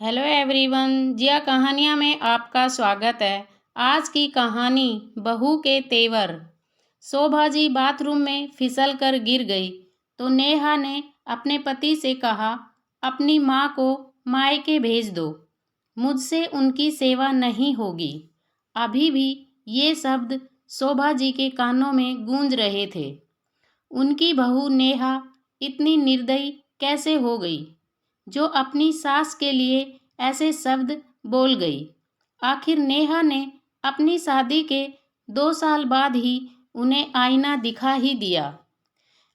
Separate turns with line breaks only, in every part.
Hello everyone, जिया कहानियाँ में आपका स्वागत है। आज की कहानी बहू के तेवर। शोभा जी बाथरूम में फिसल कर गिर गई तो नेहा ने अपने पति से कहा, अपनी माँ को मायके भेज दो, मुझसे उनकी सेवा नहीं होगी। अभी भी ये शब्द शोभा जी के कानों में गूंज रहे थे। उनकी बहू नेहा इतनी निर्दयी कैसे हो गई जो अपनी सास के लिए ऐसे शब्द बोल गई। आखिर नेहा ने अपनी शादी के 2 साल बाद ही उन्हें आईना दिखा ही दिया,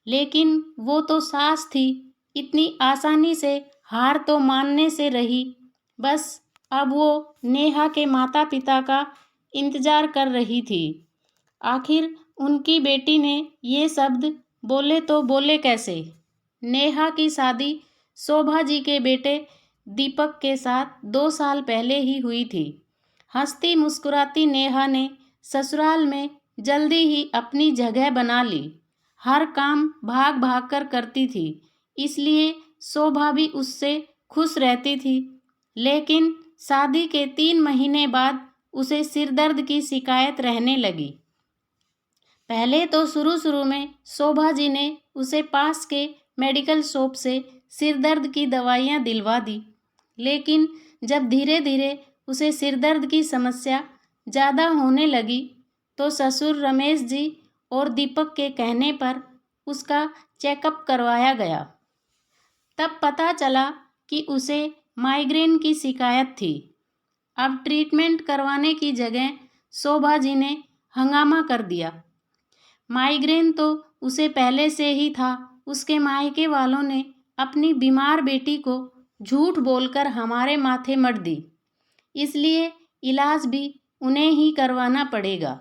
लेकिन वो तो सास थी, इतनी आसानी से हार तो मानने से रही। बस अब वो नेहा के माता पिता का इंतजार कर रही थी। आखिर उनकी बेटी ने ये शब्द बोले तो बोले कैसे। नेहा की शादी शोभा जी के बेटे दीपक के साथ 2 साल पहले ही हुई थी। हंसती मुस्कुराती नेहा ने ससुराल में जल्दी ही अपनी जगह बना ली। हर काम भाग भाग कर करती थी, इसलिए शोभा भी उससे खुश रहती थी। लेकिन शादी के 3 महीने बाद उसे सिरदर्द की शिकायत रहने लगी। पहले तो शुरू शुरू में शोभा जी ने उसे पास के मेडिकल शॉप से सिरदर्द की दवाइयाँ दिलवा दी, लेकिन जब धीरे धीरे उसे सिरदर्द की समस्या ज़्यादा होने लगी तो ससुर रमेश जी और दीपक के कहने पर उसका चेकअप करवाया गया। तब पता चला कि उसे माइग्रेन की शिकायत थी। अब ट्रीटमेंट करवाने की जगह शोभा जी ने हंगामा कर दिया। माइग्रेन तो उसे पहले से ही था। उसके मायके वालों ने अपनी बीमार बेटी को झूठ बोलकर हमारे माथे मढ़ दी, इसलिए इलाज भी उन्हें ही करवाना पड़ेगा।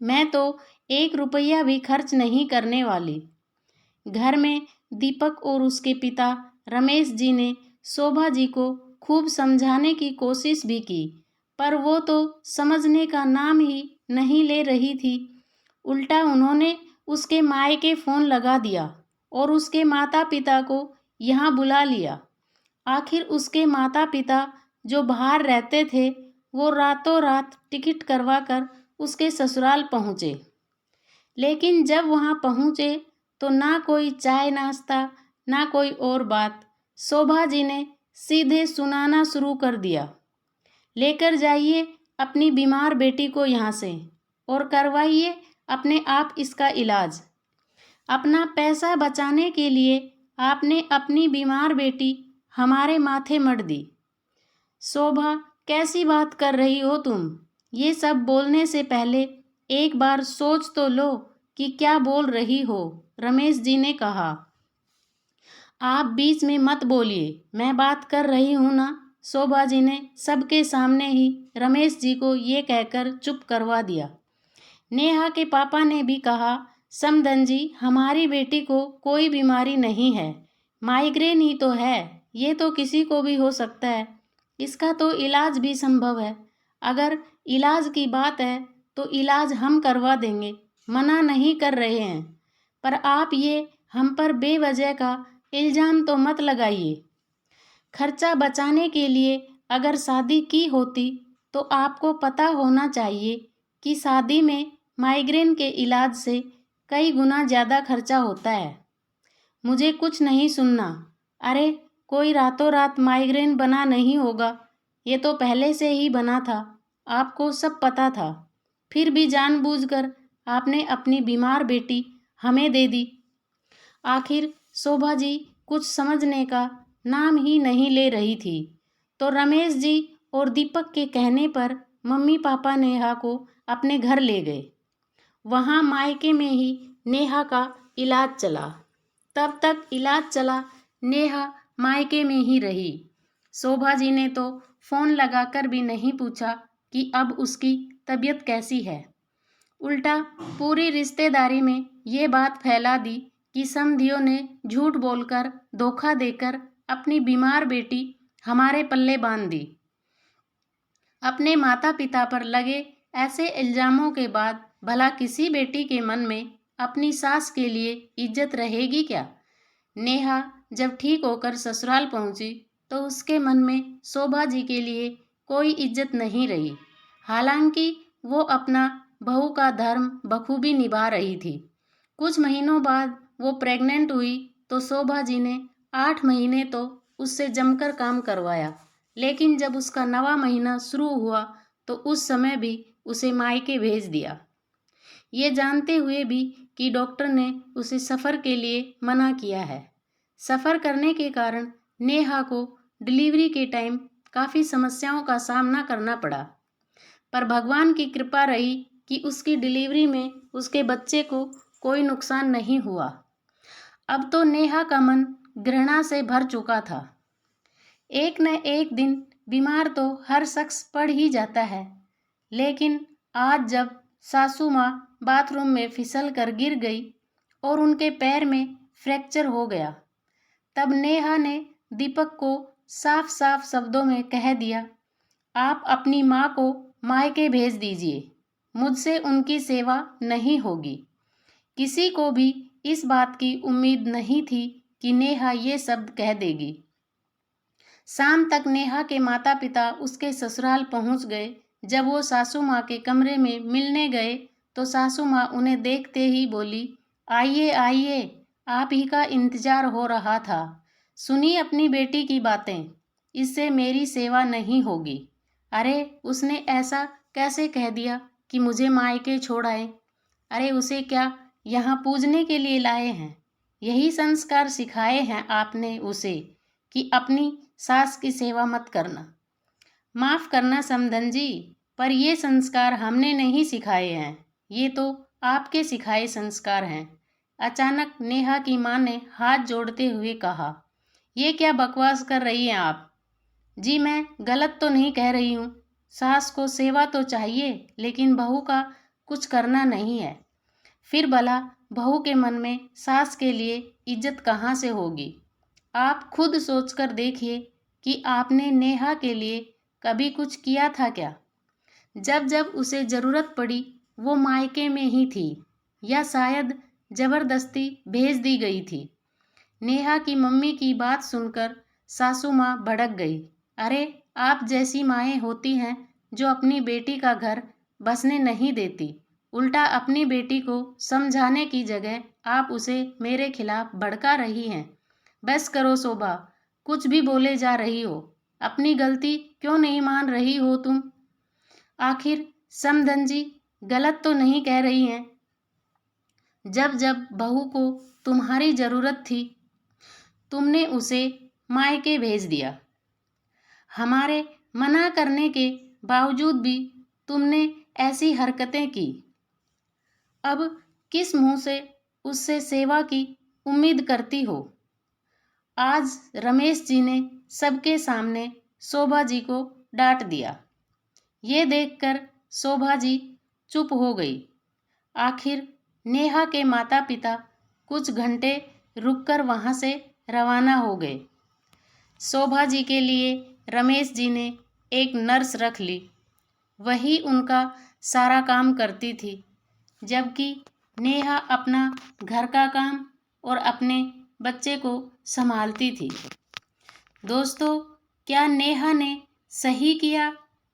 मैं तो 1 रुपया भी खर्च नहीं करने वाली। घर में दीपक और उसके पिता रमेश जी ने शोभा जी को खूब समझाने की कोशिश भी की, पर वो तो समझने का नाम ही नहीं ले रही थी। उल्टा उन्होंने उसके मायके फ़ोन लगा दिया और उसके माता पिता को यहाँ बुला लिया। आखिर उसके माता पिता जो बाहर रहते थे, वो रातों रात टिकट करवा कर उसके ससुराल पहुँचे। लेकिन जब वहाँ पहुँचे तो ना कोई चाय नाश्ता, ना कोई और बात। शोभा जी ने सीधे सुनाना शुरू कर दिया, लेकर जाइए अपनी बीमार बेटी को यहाँ से और करवाइए अपने आप इसका इलाज। अपना पैसा बचाने के लिए आपने अपनी बीमार बेटी हमारे माथे मढ़ दी। शोभा, कैसी बात कर रही हो तुम? ये सब बोलने से पहले एक बार सोच तो लो कि क्या बोल रही हो, रमेश जी ने कहा। आप बीच में मत बोलिए, मैं बात कर रही हूँ ना। शोभा जी ने सबके सामने ही रमेश जी को ये कहकर चुप करवा दिया। नेहा के पापा ने भी कहा, समधन जी, हमारी बेटी को कोई बीमारी नहीं है, माइग्रेन ही तो है। ये तो किसी को भी हो सकता है, इसका तो इलाज भी संभव है। अगर इलाज की बात है तो इलाज हम करवा देंगे, मना नहीं कर रहे हैं, पर आप ये हम पर बेवजह का इल्ज़ाम तो मत लगाइए। खर्चा बचाने के लिए अगर शादी की होती तो आपको पता होना चाहिए कि शादी में माइग्रेन के इलाज से कई गुना ज़्यादा खर्चा होता है। मुझे कुछ नहीं सुनना। अरे, कोई रातों रात माइग्रेन बना नहीं होगा, ये तो पहले से ही बना था, आपको सब पता था। फिर भी जानबूझकर आपने अपनी बीमार बेटी हमें दे दी। आखिर शोभा जी कुछ समझने का नाम ही नहीं ले रही थी तो रमेश जी और दीपक के कहने पर मम्मी पापा नेहा को अपने घर ले गए। वहाँ मायके में ही नेहा का इलाज चला। तब तक इलाज चला, नेहा मायके में ही रही। शोभा जी ने तो फ़ोन लगाकर भी नहीं पूछा कि अब उसकी तबीयत कैसी है। उल्टा पूरी रिश्तेदारी में ये बात फैला दी कि समधियों ने झूठ बोलकर, धोखा देकर अपनी बीमार बेटी हमारे पल्ले बांध दी। अपने माता पिता पर लगे ऐसे इल्ज़ामों के बाद भला किसी बेटी के मन में अपनी सास के लिए इज्जत रहेगी क्या? नेहा जब ठीक होकर ससुराल पहुंची तो उसके मन में शोभा जी के लिए कोई इज्जत नहीं रही। हालांकि वो अपना बहू का धर्म बखूबी निभा रही थी। कुछ महीनों बाद वो प्रेग्नेंट हुई तो शोभा जी ने 8 महीने तो उससे जमकर काम करवाया, लेकिन जब उसका 9वां महीना शुरू हुआ तो उस समय भी उसे मायके भेज दिया, ये जानते हुए भी कि डॉक्टर ने उसे सफ़र के लिए मना किया है। सफ़र करने के कारण नेहा को डिलीवरी के टाइम काफ़ी समस्याओं का सामना करना पड़ा, पर भगवान की कृपा रही कि उसकी डिलीवरी में उसके बच्चे को कोई नुकसान नहीं हुआ। अब तो नेहा का मन घृणा से भर चुका था। एक न एक दिन बीमार तो हर शख्स पड़ ही जाता है, लेकिन आज जब सासू माँ बाथरूम में फिसल कर गिर गई और उनके पैर में फ्रैक्चर हो गया, तब नेहा ने दीपक को साफ साफ शब्दों में कह दिया, आप अपनी माँ को मायके भेज दीजिए, मुझसे उनकी सेवा नहीं होगी। किसी को भी इस बात की उम्मीद नहीं थी कि नेहा ये शब्द कह देगी। शाम तक नेहा के माता पिता उसके ससुराल पहुंच गए। जब वो सासू माँ के कमरे में मिलने गए तो सासू माँ उन्हें देखते ही बोली, आइए आइए, आप ही का इंतजार हो रहा था। सुनिए अपनी बेटी की बातें, इससे मेरी सेवा नहीं होगी। अरे उसने ऐसा कैसे कह दिया कि मुझे मायके छोड़ आए? अरे उसे क्या यहाँ पूजने के लिए लाए हैं? यही संस्कार सिखाए हैं आपने उसे कि अपनी सास की सेवा मत करना। माफ़ करना समधन जी, पर ये संस्कार हमने नहीं सिखाए हैं, ये तो आपके सिखाए संस्कार हैं। अचानक नेहा की माँ ने हाथ जोड़ते हुए कहा, ये क्या बकवास कर रही हैं आप? जी मैं गलत तो नहीं कह रही हूँ। सास को सेवा तो चाहिए, लेकिन बहू का कुछ करना नहीं है। फिर भला बहू के मन में सास के लिए इज्जत कहाँ से होगी? आप खुद सोचकर देखिए कि आपने नेहा के लिए कभी कुछ किया था क्या? जब जब उसे ज़रूरत पड़ी वो मायके में ही थी, या शायद ज़बरदस्ती भेज दी गई थी। नेहा की मम्मी की बात सुनकर सासू माँ भड़क गई। अरे आप जैसी माएँ होती हैं जो अपनी बेटी का घर बसने नहीं देती, उल्टा अपनी बेटी को समझाने की जगह आप उसे मेरे खिलाफ भड़का रही हैं। बस करो शोभा, कुछ भी बोले जा रही हो, अपनी गलती क्यों नहीं मान रही हो तुम? आखिर समधन जी गलत तो नहीं कह रही हैं। जब जब बहू को तुम्हारी ज़रूरत थी तुमने उसे मायके भेज दिया। हमारे मना करने के बावजूद भी तुमने ऐसी हरकतें की। अब किस मुंह से उससे सेवा की उम्मीद करती हो? आज रमेश जी ने सबके सामने शोभा जी को डांट दिया। ये देखकर शोभा जी चुप हो गई। आखिर नेहा के माता पिता कुछ घंटे रुककर वहाँ से रवाना हो गए। शोभा जी के लिए रमेश जी ने एक नर्स रख ली। वही उनका सारा काम करती थी, जबकि नेहा अपना घर का काम और अपने बच्चे को संभालती थी। दोस्तों, क्या नेहा ने सही किया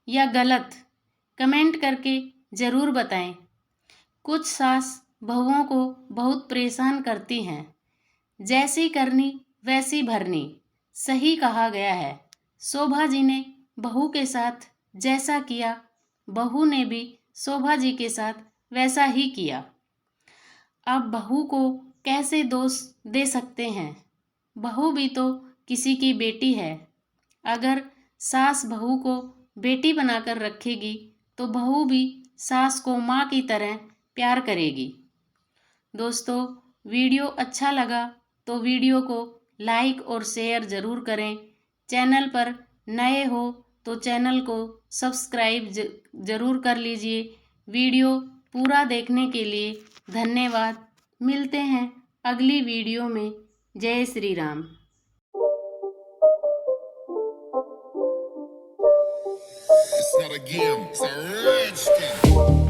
या गलत? कमेंट करके ज़रूर बताएं। कुछ सास बहुओं को बहुत परेशान करती हैं। जैसी करनी वैसी भरनी, सही कहा गया है। शोभा जी ने बहू के साथ जैसा किया, बहू ने भी शोभा जी के साथ वैसा ही किया। अब बहू को कैसे दोष दे सकते हैं? बहू भी तो किसी की बेटी है। अगर सास बहू को बेटी बनाकर रखेगी तो बहू भी सास को माँ की तरह प्यार करेगी। दोस्तों, वीडियो अच्छा लगा तो वीडियो को लाइक और शेयर ज़रूर करें। चैनल पर नए हो तो चैनल को सब्सक्राइब ज़रूर कर लीजिए। वीडियो पूरा देखने के लिए धन्यवाद। मिलते हैं अगली वीडियो में। जय Shri Ram.
It's not a game, it's a rich thing.